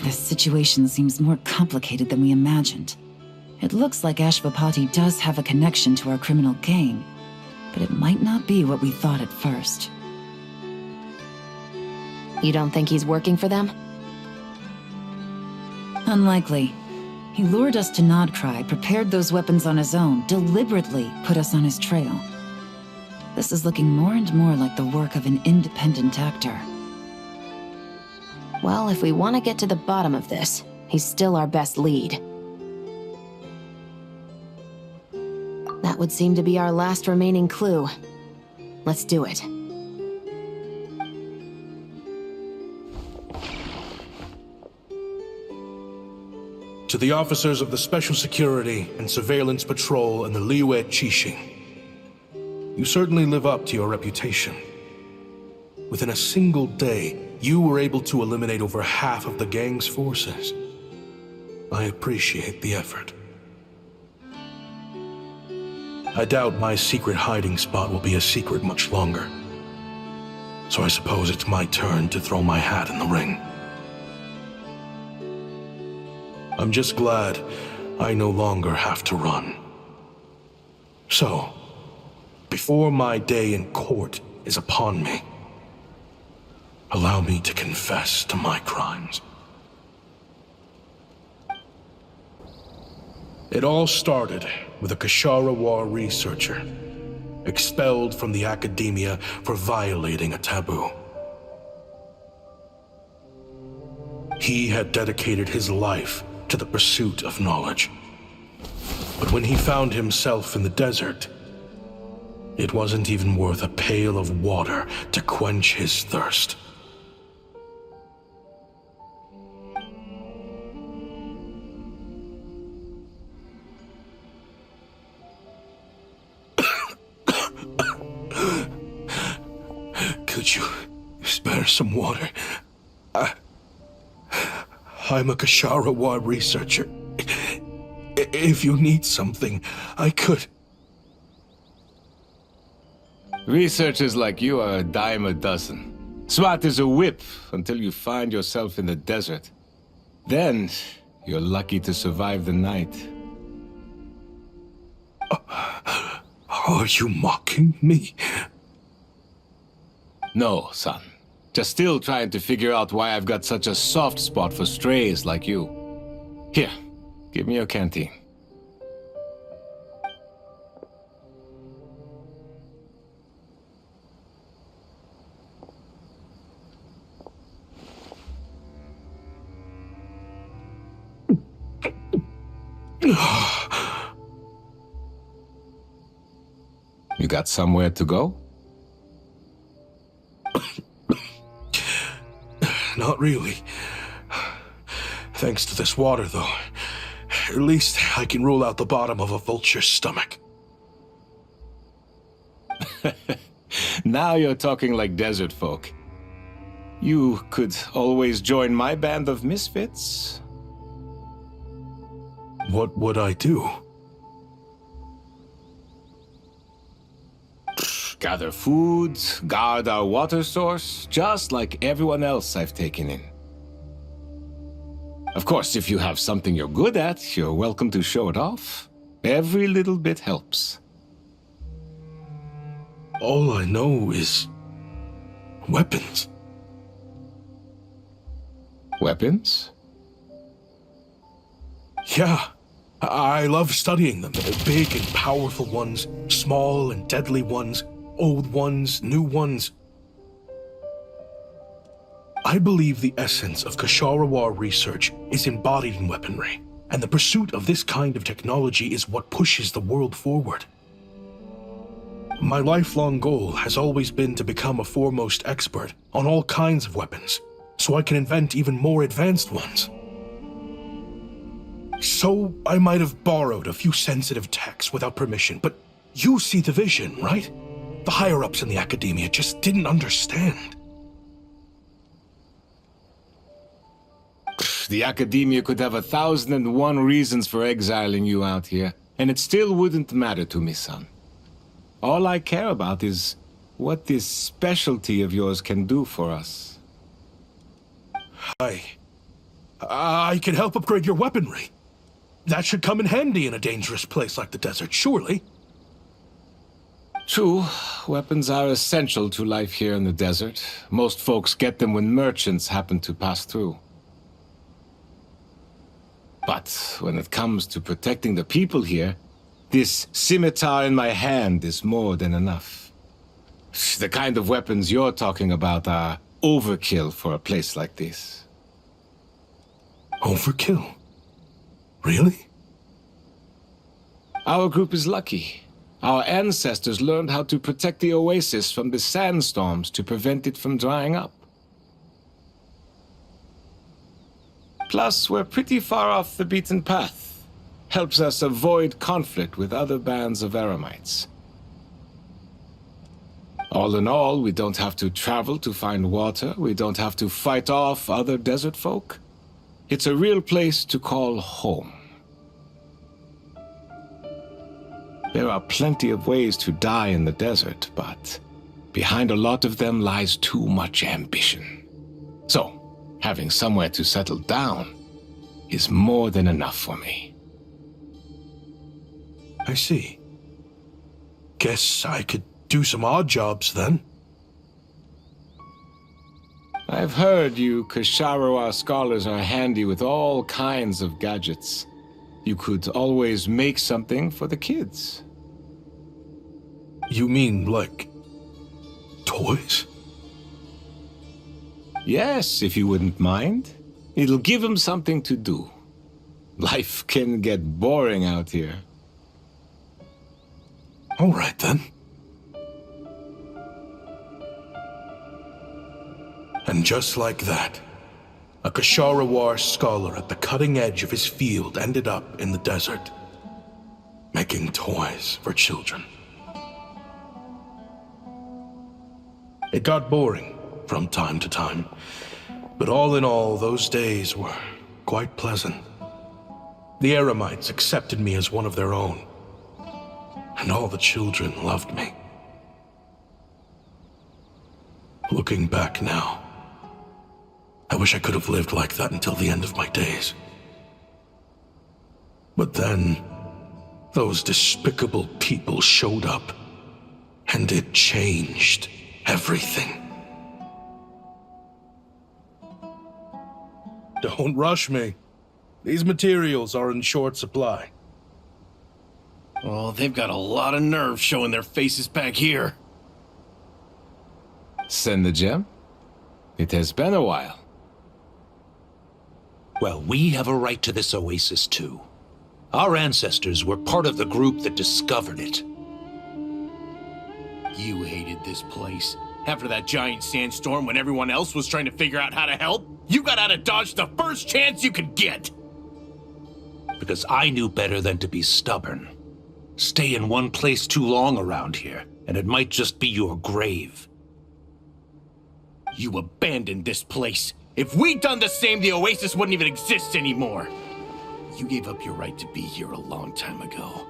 this situation seems more complicated than we imagined. It looks like Ashvapati does have a connection to our criminal gang, but it might not be what we thought at first. You don't think he's working for them? Unlikely. He lured us to Nodcry, prepared those weapons on his own, deliberately put us on his trail. This is looking more and more like the work of an independent actor. Well, if we want to get to the bottom of this, he's still our best lead. That would seem to be our last remaining clue. Let's do it. To the officers of the Special Security and Surveillance Patrol and the Liyue Qixing, you certainly live up to your reputation. Within a single day, you were able to eliminate over half of the gang's forces. I appreciate the effort. I doubt my secret hiding spot will be a secret much longer. So I suppose it's my turn to throw my hat in the ring. I'm just glad I no longer have to run. So, before my day in court is upon me, allow me to confess to my crimes. It all started with a Kshatriya researcher, expelled from the academia for violating a taboo. He had dedicated his life to the pursuit of knowledge. But when he found himself in the desert, it wasn't even worth a pail of water to quench his thirst. Could you spare some water? I'm a Kshatriya researcher. If you need something, I could. Researchers like you are a dime a dozen. Smart as a whip until you find yourself in the desert. Then, you're lucky to survive the night. Are you mocking me? No, son. Just still trying to figure out why I've got such a soft spot for strays like you. Here, give me your canteen. You got somewhere to go? Not really. Thanks to this water, though. At least I can rule out the bottom of a vulture's stomach. Now you're talking like desert folk. You could always join my band of misfits. What would I do? Gather food, guard our water source, just like everyone else I've taken in. Of course, if you have something you're good at, you're welcome to show it off. Every little bit helps. All I know is weapons. Weapons? Yeah, I love studying them. Big and powerful ones, small and deadly ones, old ones, new ones. I believe the essence of Kshatriya research is embodied in weaponry, and the pursuit of this kind of technology is what pushes the world forward. My lifelong goal has always been to become a foremost expert on all kinds of weapons, so I can invent even more advanced ones. So I might have borrowed a few sensitive techs without permission, but you see the vision, right? The higher-ups in the academia just didn't understand. The academia could have 1,001 reasons for exiling you out here, and it still wouldn't matter to me, son. All I care about is what this specialty of yours can do for us. I can help upgrade your weaponry. That should come in handy in a dangerous place like the desert, surely. True, weapons are essential to life here in the desert. Most folks get them when merchants happen to pass through. But when it comes to protecting the people here, this scimitar in my hand is more than enough. The kind of weapons you're talking about are overkill for a place like this. Overkill? Really? Our group is lucky. Our ancestors learned how to protect the oasis from the sandstorms to prevent it from drying up. Plus, we're pretty far off the beaten path. Helps us avoid conflict with other bands of Eremites. All in all, we don't have to travel to find water. We don't have to fight off other desert folk. It's a real place to call home. There are plenty of ways to die in the desert, but behind a lot of them lies too much ambition. So, having somewhere to settle down is more than enough for me. I see. Guess I could do some odd jobs then. I've heard you Ksharowa scholars are handy with all kinds of gadgets. You could always make something for the kids. You mean, like, toys? Yes, if you wouldn't mind. It'll give them something to do. Life can get boring out here. All right, then. And just like that, a Ksharowa scholar at the cutting edge of his field ended up in the desert, making toys for children. It got boring from time to time, but all in all, those days were quite pleasant. The Eremites accepted me as one of their own, and all the children loved me. Looking back now, I wish I could have lived like that until the end of my days. But then, those despicable people showed up, and it changed everything. Don't rush me. These materials are in short supply. Oh, they've got a lot of nerve showing their faces back here. Send the gem? It has been a while. Well, we have a right to this oasis too. Our ancestors were part of the group that discovered it. You hated this place. After that giant sandstorm when everyone else was trying to figure out how to help, you got out of Dodge the first chance you could get. Because I knew better than to be stubborn. Stay in one place too long around here, and it might just be your grave. You abandoned this place. If we'd done the same, the oasis wouldn't even exist anymore. You gave up your right to be here a long time ago.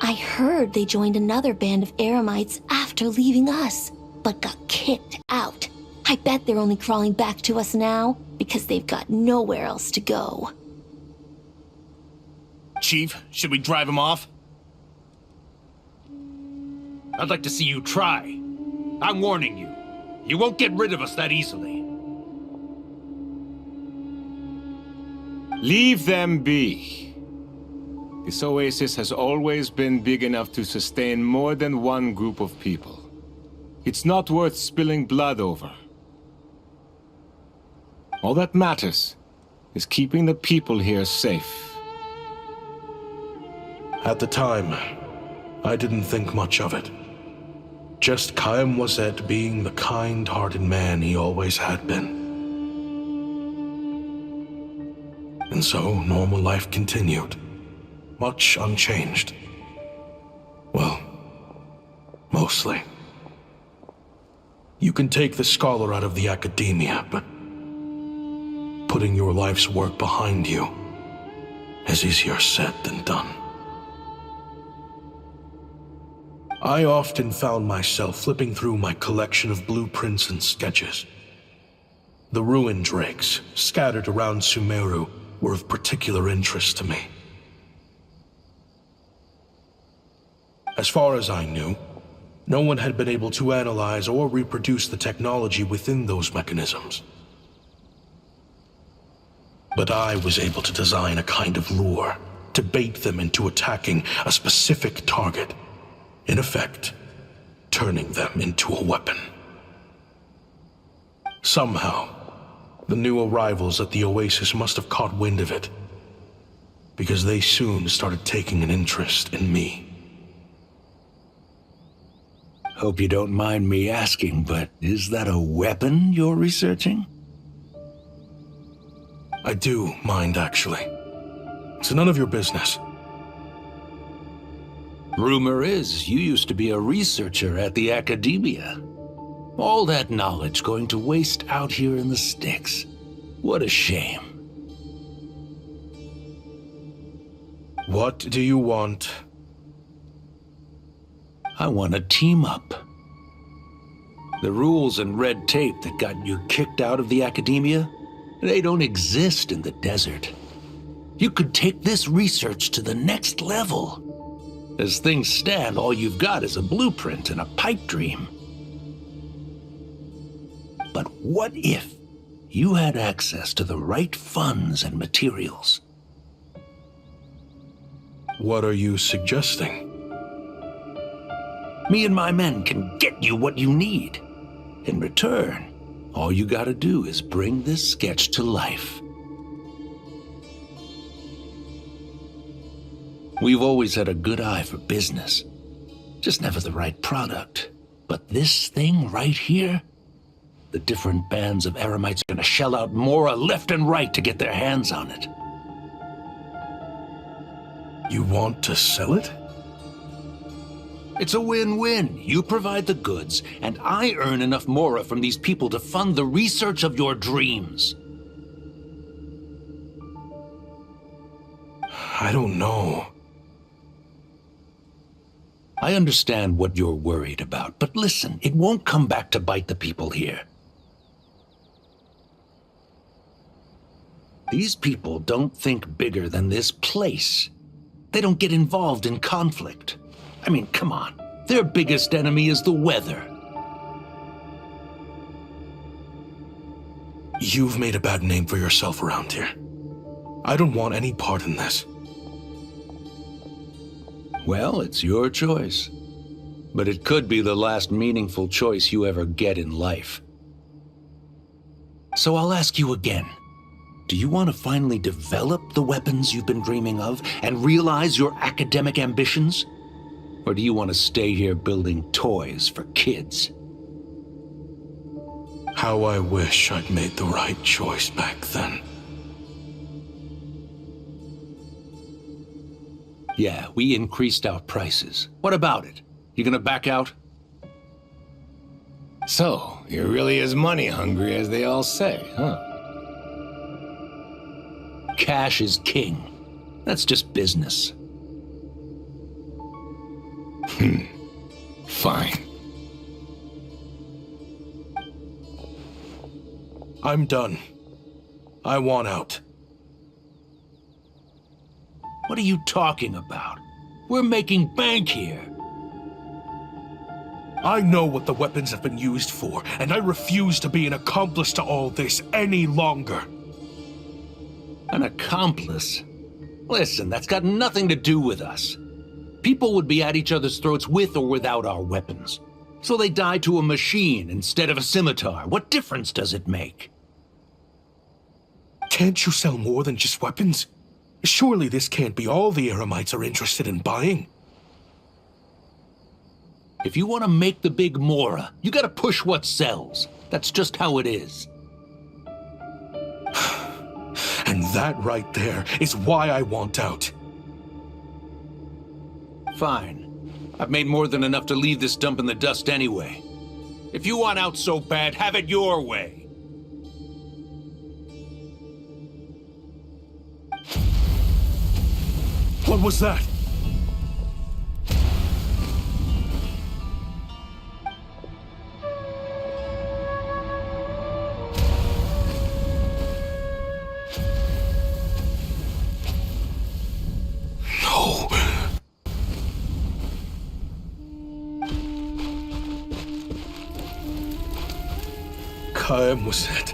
I heard they joined another band of Eremites after leaving us, but got kicked out. I bet they're only crawling back to us now because they've got nowhere else to go. Chief, should we drive him off? I'd like to see you try. I'm warning you. You won't get rid of us that easily. Leave them be. This oasis has always been big enough to sustain more than one group of people. It's not worth spilling blood over. All that matters is keeping the people here safe. At the time, I didn't think much of it. Just Chaim Wazet being the kind-hearted man he always had been. And so, normal life continued, much unchanged. Well, mostly. You can take the scholar out of the academia, but putting your life's work behind you is easier said than done. I often found myself flipping through my collection of blueprints and sketches. The ruin drakes, scattered around Sumeru, were of particular interest to me. As far as I knew, no one had been able to analyze or reproduce the technology within those mechanisms. But I was able to design a kind of lure to bait them into attacking a specific target, in effect, turning them into a weapon. Somehow, the new arrivals at the Oasis must have caught wind of it, because they soon started taking an interest in me. Hope you don't mind me asking, but is that a weapon you're researching? I do mind, actually. It's none of your business. Rumor is you used to be a researcher at the Academia. All that knowledge going to waste out here in the sticks. What a shame. What do you want? I want to team up. The rules and red tape that got you kicked out of the Academia, they don't exist in the desert. You could take this research to the next level. As things stand, all you've got is a blueprint and a pipe dream. But what if you had access to the right funds and materials? What are you suggesting? Me and my men can get you what you need. In return, all you gotta do is bring this sketch to life. We've always had a good eye for business, just never the right product. But this thing right here, the different bands of Eremites are gonna shell out Mora left and right to get their hands on it. You want to sell it? It's a win-win. You provide the goods, and I earn enough Mora from these people to fund the research of your dreams. I don't know. I understand what you're worried about, but listen, it won't come back to bite the people here. These people don't think bigger than this place. They don't get involved in conflict. I mean, come on. Their biggest enemy is the weather. You've made a bad name for yourself around here. I don't want any part in this. Well, it's your choice. But it could be the last meaningful choice you ever get in life. So I'll ask you again. Do you want to finally develop the weapons you've been dreaming of and realize your academic ambitions? Or do you want to stay here building toys for kids? How I wish I'd made the right choice back then. Yeah, we increased our prices. What about it? You gonna back out? So, you're really as money hungry as they all say, huh? Cash is king. That's just business. Fine. I'm done. I want out. What are you talking about? We're making bank here. I know what the weapons have been used for, and I refuse to be an accomplice to all this any longer. An accomplice? Listen, that's got nothing to do with us. People would be at each other's throats with or without our weapons. So they die to a machine instead of a scimitar. What difference does it make? Can't you sell more than just weapons? Surely this can't be all the Eremites are interested in buying. If you want to make the big Mora, you gotta push what sells. That's just how it is. And that right there is why I want out. Fine. I've made more than enough to leave this dump in the dust anyway. If you want out so bad, have it your way. What was that? Kaim was it.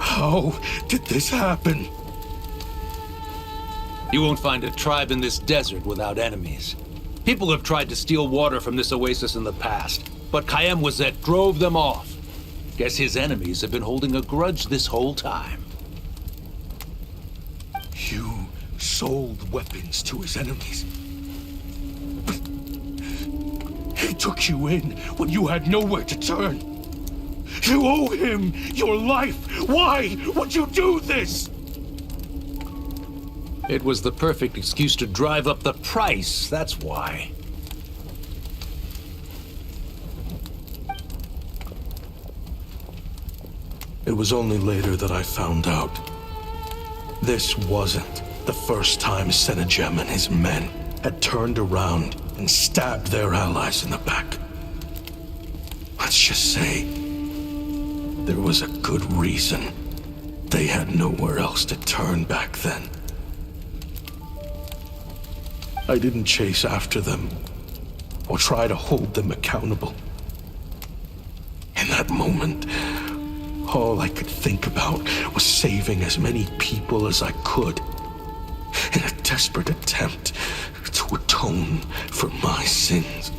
How did this happen? You won't find a tribe in this desert without enemies. People have tried to steal water from this oasis in the past, but Kaim Wazet drove them off. Guess his enemies have been holding a grudge this whole time. You sold weapons to his enemies. He took you in when you had nowhere to turn. You owe him your life. Why would you do this? It was the perfect excuse to drive up the price, that's why. It was only later that I found out. This wasn't the first time Senegem and his men had turned around and stabbed their allies in the back. Let's just say, there was a good reason they had nowhere else to turn back then. I didn't chase after them or try to hold them accountable. In that moment, all I could think about was saving as many people as I could in a desperate attempt to atone for my sins.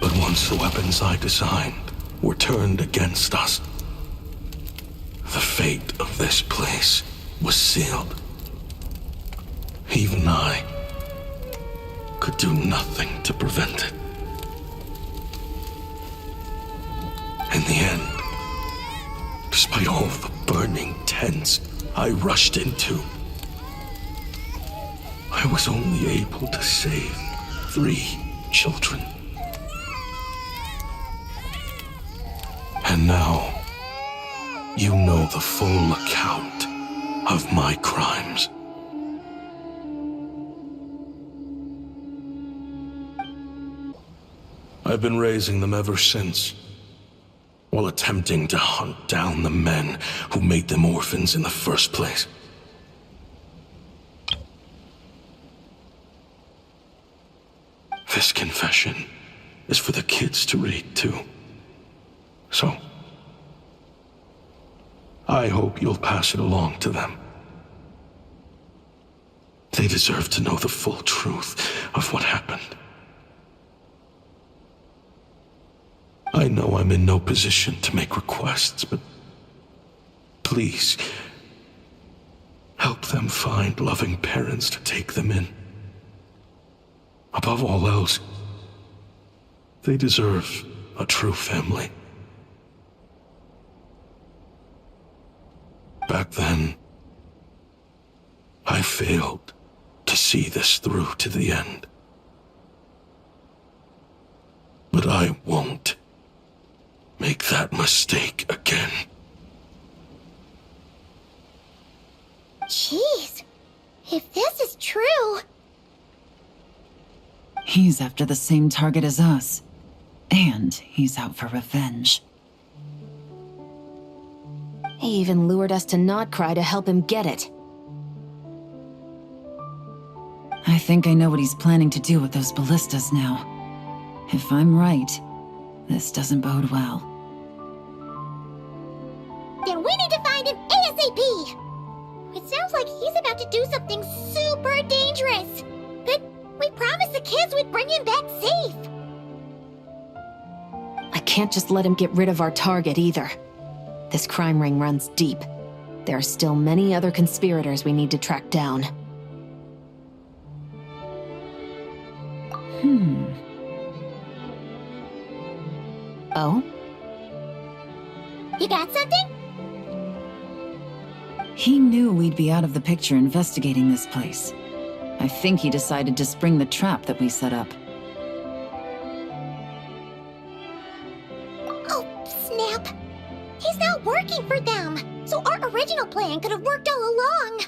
But once the weapons I designed were turned against us, the fate of this place was sealed. Even I could do nothing to prevent it. In the end, despite all the burning tents I rushed into, I was only able to save 3 children. And now, you know the full account of my crimes. I've been raising them ever since, while attempting to hunt down the men who made them orphans in the first place. This confession is for the kids to read too. So, I hope you'll pass it along to them. They deserve to know the full truth of what happened. I know I'm in no position to make requests, but please, help them find loving parents to take them in. Above all else, they deserve a true family. Back then, I failed to see this through to the end. But I won't make that mistake again. Jeez, if this is true... He's after the same target as us. And he's out for revenge. He even lured us to Nodcry to help him get it. I think I know what he's planning to do with those ballistas now. If I'm right, this doesn't bode well. Then we need to find him ASAP! It sounds like he's about to do something super dangerous. But we promised the kids we'd bring him back safe. I can't just let him get rid of our target either. This crime ring runs deep. There are still many other conspirators we need to track down. Oh? You got something? He knew we'd be out of the picture investigating this place. I think he decided to spring the trap that we set up. Oh, snap. He's not working for them, so our original plan could have worked all along.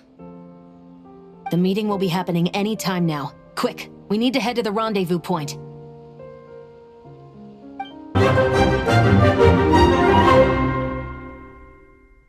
The meeting will be happening any time now. Quick, we need to head to the rendezvous point.